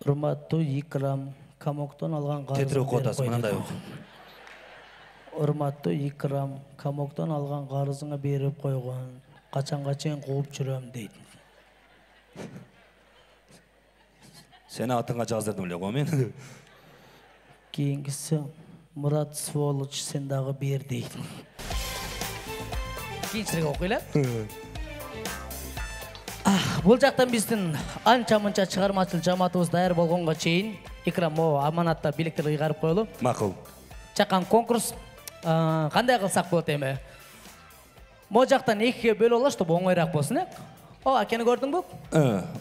Урматтуу Икрам, камоктон алган карызын Тетиреп кодасың, мынандай ок. Урматтуу Икрам, камоктон алган карызыңа берип койгон. Качанга чейин кууп жүрөм дейт. Сени атыңа жаздырдым эле го мен. Кийингиси Мурат сволочь сен дагы бер дейт. Кийинчерээк окуйлар. Бул жактан биздин анча-мынча чыгармачыл жамаатыбыз даяр болгонго чейин Икрам аманатта билектерди ыйгарып коелу. Макул. Чакан конкурс кандай кылсак болот эми? Мо жактан экиге бөлүп алалы, чтобы оңойраак болсун, э? Акени көрдүңбү?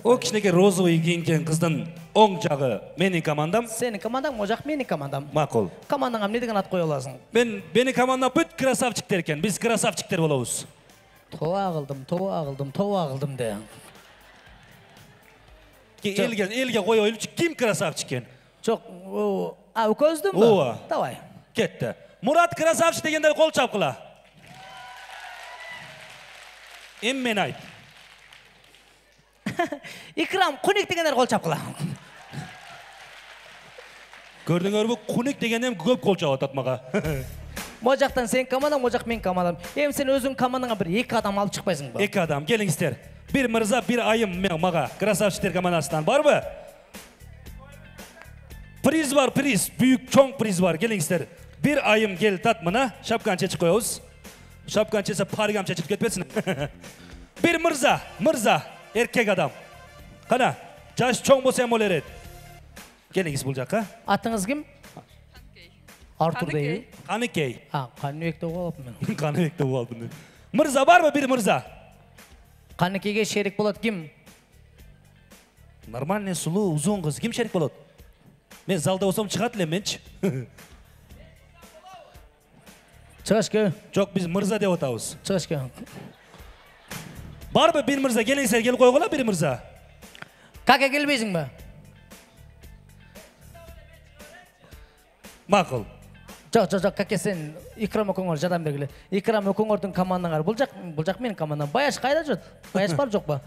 О кичинекей розовый кийинген кыздын оң жагы менин командам. Сенин командаң, мо жак менин командам. Макул. Командаңа эмне деген ат кое аласың? Менин командам бүт красавчиктер экен. Биз красавчиктер болобуз. Тоба кылдым де. Элге коёйлучу, ким красавчик экен? Жок, өкөздүмбү? Давай. Кетти. Мурат красавчик дегенде кол чапкыла. Мен айт. Икрам, куник дегендер кол чапкыла. Көрдүңөрбү? Куник дегенден көп кол чабат атмага. Мо жактан сен командаң, мо жак мен командам. Эми сен өзүң командаңа бир 2 адам алып чыкпайсыңбы? 2 адам, келиңиздер. Bir мырза, bir айым мага. Красавчиктер командасынан барбы? Приз бар, приз. Büyük, чоң приз бар. Келиңиздер. Bir айым кел тат мына. Шапканы чечип коебуз. Шапканы чечсе паригам чечип кетпесин. Bir мырза, эркек адам. Кана, жаш чоң болсо эм болор эт. Келиңиз бул жакка. Атыңыз ким? Артур дейби? Каныкей. Каныбек деп алыпмын мен. Каныбек деп алыпмын. Мырза барбы bir мырза? Каныкейге шерик болот ким? Нормальный, сулуу, узун кыз. Ким шерик болот? Мен залда болсом чыгат элем менчи. Чыгышке. Жок, биз мырза деп атабыз. Чыгышке. Барбы bir мырза? Келиңиздер, келип койгула bir мырза. Кака келбейсиңби? Макул. Жок, кака сен Икрам экөөңөр жардам бергиле. Икрам экөөңөрдүн командаңар. Бул жак менин командам. Баяш кайда жүрөт? Баяш бар жокпу?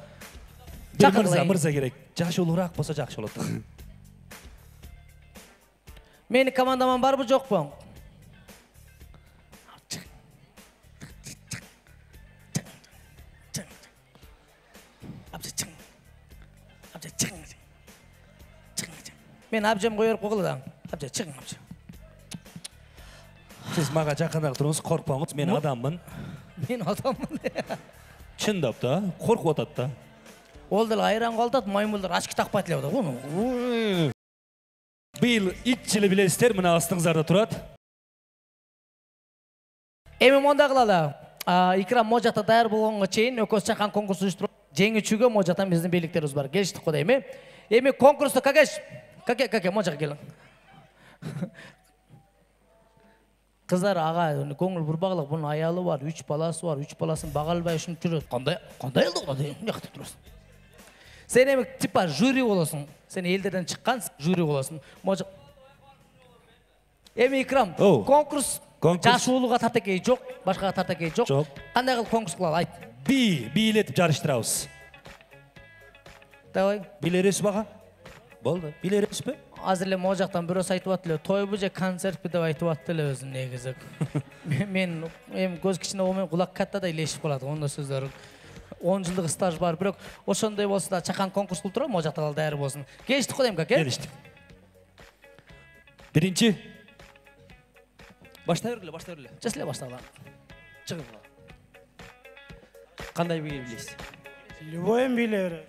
Bir мырза керек. Жашы улуураак болсо жакшы болот. Менин командаман барбы жокпу? Мен абжам коёр койгула да. Абжа чыгың абжа. Siz maga жақындап тұрыңыз, қорқпаңыз, мен адаммын. Мен адаммын. Шындап да, қорқып атат да. Ол дел айран қалдат, маймылдар ашқы тақпайды леуді. Биыл ит жылы білесіздер, мына астыңыздарда тұрады. Эми монда кылалы. Икрам мо жакта даяр болгонго чейин экөөбүз чакан конкурс уюштуруп, жеңүүчүгө мо жактан биздин бийликтерибиз бар. Келиштик го дейм. Эми конкурсту каке мо жакка келиң. Кыздар ага көңүл бурбагылык, бунун аялы бар, 3 баласы бар, 3 баласын бага албай ушинтип жүрөт. Кандай элди го дейм, жакта турасың. Сен эми типа жюри болосуң. Сен элдерден чыккан жюри болосуң. Эми Икрам, конкурс жаш уулуга тартакей жок, башкага тартакей жок. Кандай кылып конкурс кылалы айт. Бийлетип жарыштырабыз. Давай. Билересиз бага? Болду. Билересизби? Азыр эле мо жактан бирөөсү айтып аттыр эле, тойбу же концертпи деп айтып аттыр эле өзүн негизи. Мен эми көз кичине болмой кулак катта да илешип калат, ондой сөздөр. 10 жылдык стаж бар, бирок ошондой болсо да чакан конкурс кылып турам, мо жактан даяр болсун. Келиштик го дейм, каке? Келиштик. Биринчи. Баштай бергиле. Жас эле баштагыла. Чыгыңла. Кандай биге билесиз? Любойм биле берет.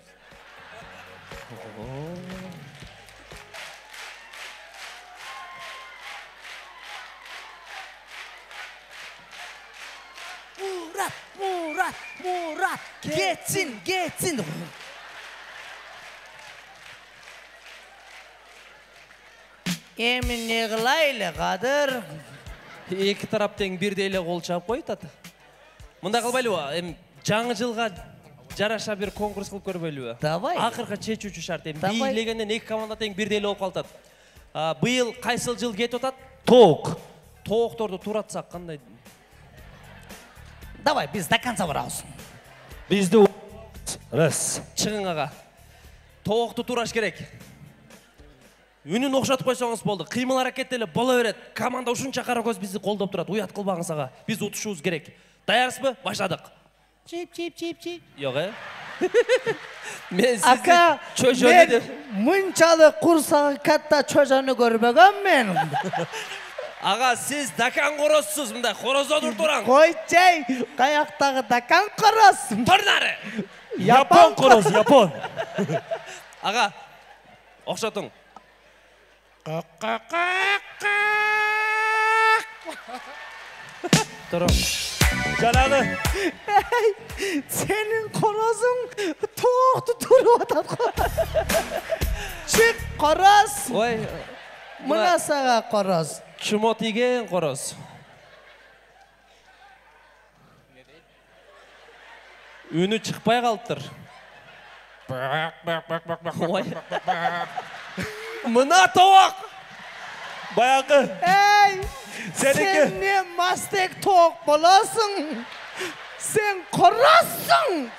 Мурат, кетсин. Эми не кылайлы, Кадыр? Эки тарап тең бирдей эле кол чаап коет ата. Мындай кылбайлыбы? Эми жаңы жылга жараша бир конкурс кылып көрбөйлүбү? Давай. Акыркы чечүүчү шарт. Эми бийлегенден эки команда тең бирдей эле болуп калат. Быйыл кайсыл жыл кетип атат? Тоокторду туратсак кандай? Давай, biz до конца барабыз. Бизди раз. Чыгың ага. Тоокту тураш керек. үнін оқшатып қойсаңыз болды. Қимыл әрекеттелі бола береді. Команда ушунча кара көз бізді қолдап тұрады. Уят қылбаңыз аға. Біз ұтышуымыз керек. Даярсызбы? Башладық. Чип. Yok Men sizni Aka, çocuğunu deb. Munchalik qursog'i katta cho'jani ko'rmaganman. Ağa siz dakan qorozsiz, bunday xorozda o'tirang. Qo'ychay, qayoqdagi dakan qo'roz? Tur nari. Yapon qoroz, yapon. Ağa, o'xshating. Turun. Janabi. Senin qorozing to'qdi turib Çık qoroz. Voy, Munasaga qoroz. Chimo tigen qoroz. Uni chiqmay qolibdir. Voy. Mına tovuq. Bayaqi. Ey! Seniki. Sen ne mastek to'q bo'lasan? Sen qorozsan.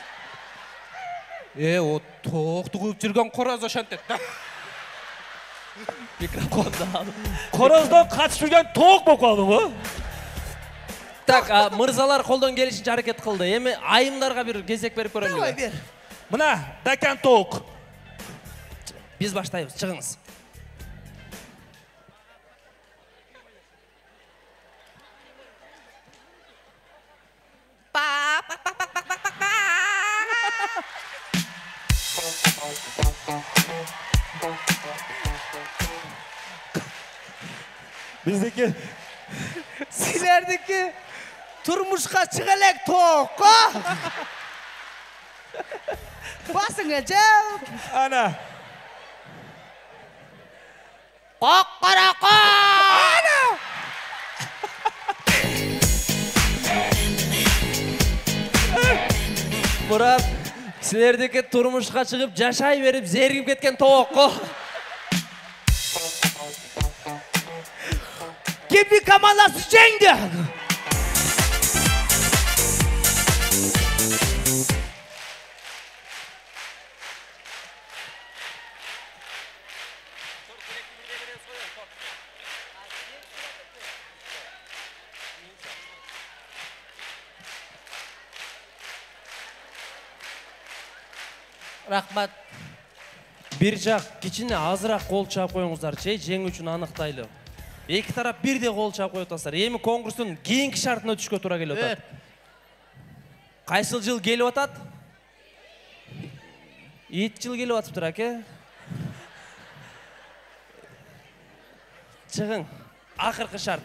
O to'qni qo'yib жүрген qoroz o'shantet. Mikrofonda al. Qorozdan qaçib yurgan to'q bo'lib qoldi bu. Tak, mırzalar qo'ldan kelishincha harakat qildi. Endi ayımlarga bir gezek berib ko'raylik. Davay ber. Mana dakan to'q. Biz başlayız, çıkınız. Bizdeki Silerdeki turmuşqa çıgalak to'q. Basın acab. ana. Qoqqaraqa. Ana. Murat, sizlerdeki turmuşqa çıkıp yaşay verip zergip ketken tovuqqa. Gibi kamalası çengdi. Rahmat. Bir жақ кичине азыраак кол чаап коюңуздар, жеңүү үчүн аныктайлы. Эки тарап бирдей кол чаап коюп атасыздар. Эми конкурстун кийинки шартына өтүшкө туура келип атат. Кайсыл жыл келип атат? Ит жыл келип атыптыр, аке. Чыгың. Акыркы шарт.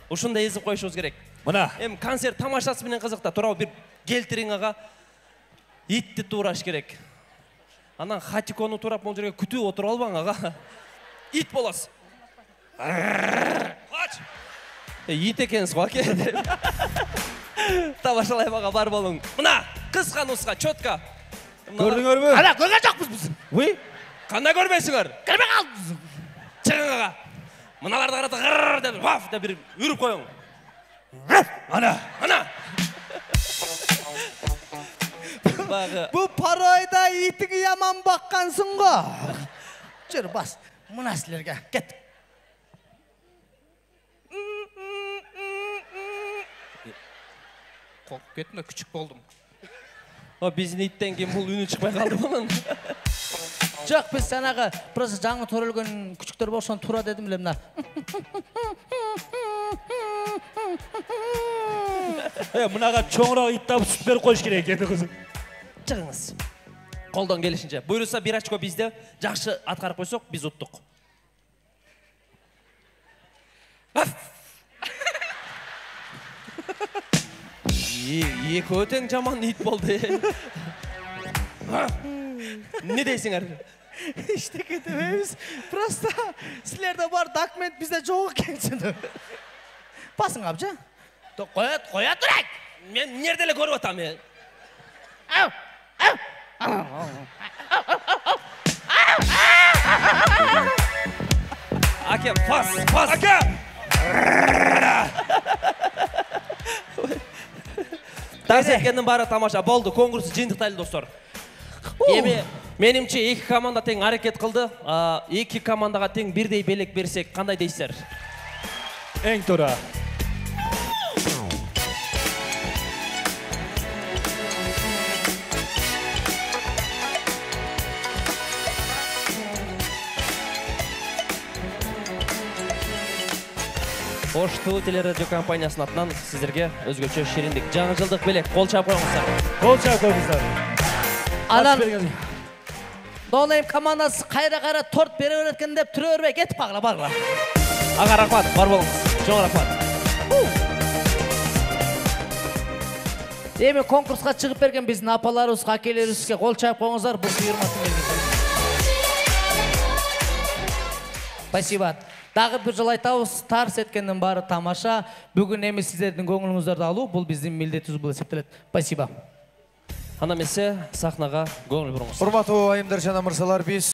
Ушундай эзип коюшубуз керек. Mana Эми концерт тамашасы менен кызыкта. Туурабы бир келтириң ага. Итти туураш керек. Анан хатикону турап бул жерге күтүп отуруп албаң ага. Ит болосуз. Кач. Ит экенсиз го аке. Тамашалай бага бар болуң. Мына кыска нуска, чөткө. gördüңөрбү? Ana көргөн жокпуз биз. Уй. Кандай көрбөйсүңөр? Көрбөй калдыбыз. Чыгың ага. Мыналарды карата гыр деп ваф деп бир үрүп коюң. Ana. Ана. Bagı. Bu paroyda itigi yaman bakkansın go. Jür bas. Mına silerge get. Korkup ketme, küçük boldum. O bizdin itten keyin bul үнү чыкпай калды bunun. Жоқ, біз санағы просто жаңы төрөлгөн күчүктөр болсоң тура дедим эле мына. Мынага чоңураак ит табып сүт берип коюш керек экен кызым. Чыгыңыз. Колдон келишинче. Буйруса бир очко бизде жакшы аткарып койсок, биз уттук. Экөө тең жаман ит болду. Не дейсиңер? İşte dememiz. Просто sizlerde var dokument bizde çok ekensin. Basın amca. Koya durak. Men nerede ele görüp atam ya? Ake, pas. Aka. Dans etkendin bari tamаша. Boldu, konkursu жыйынтыктайлы достор. Эми Менимче эки команда тең аракет кылды. Эки командага тең бирдей белек берсек кандай дейсиздер? Эң туура. Ош ТВ телерадио компаниясынын атынан сиздерге өзгөчө шириндик жаңы жылдык белек кол чаап коюңуздар. Кол чаап коюңуздар. Анан Долайым командасы кайра торт бере берет экен деп түрө бербей кетип калгыла баргыла. Ага рахмат, бар болуңуз. Чоң рахмат. Эми конкурска чыгып берген биздин апаларыбызга, акелерибизге кол чаап коюңуздар, бул буйрматын бергенсиз. Спасибо. Дагы бир жолу айтабыз, тарс эткендин баары тамаша. Бүгүн эми сиздердин көңүлүңүздөрдү алуу бул биздин милдетибиз болуп эсептелет. Спасибо. Анда эмесе сахнага көңүл буруңуз. Урматтуу айымдар жана мырзалар, биз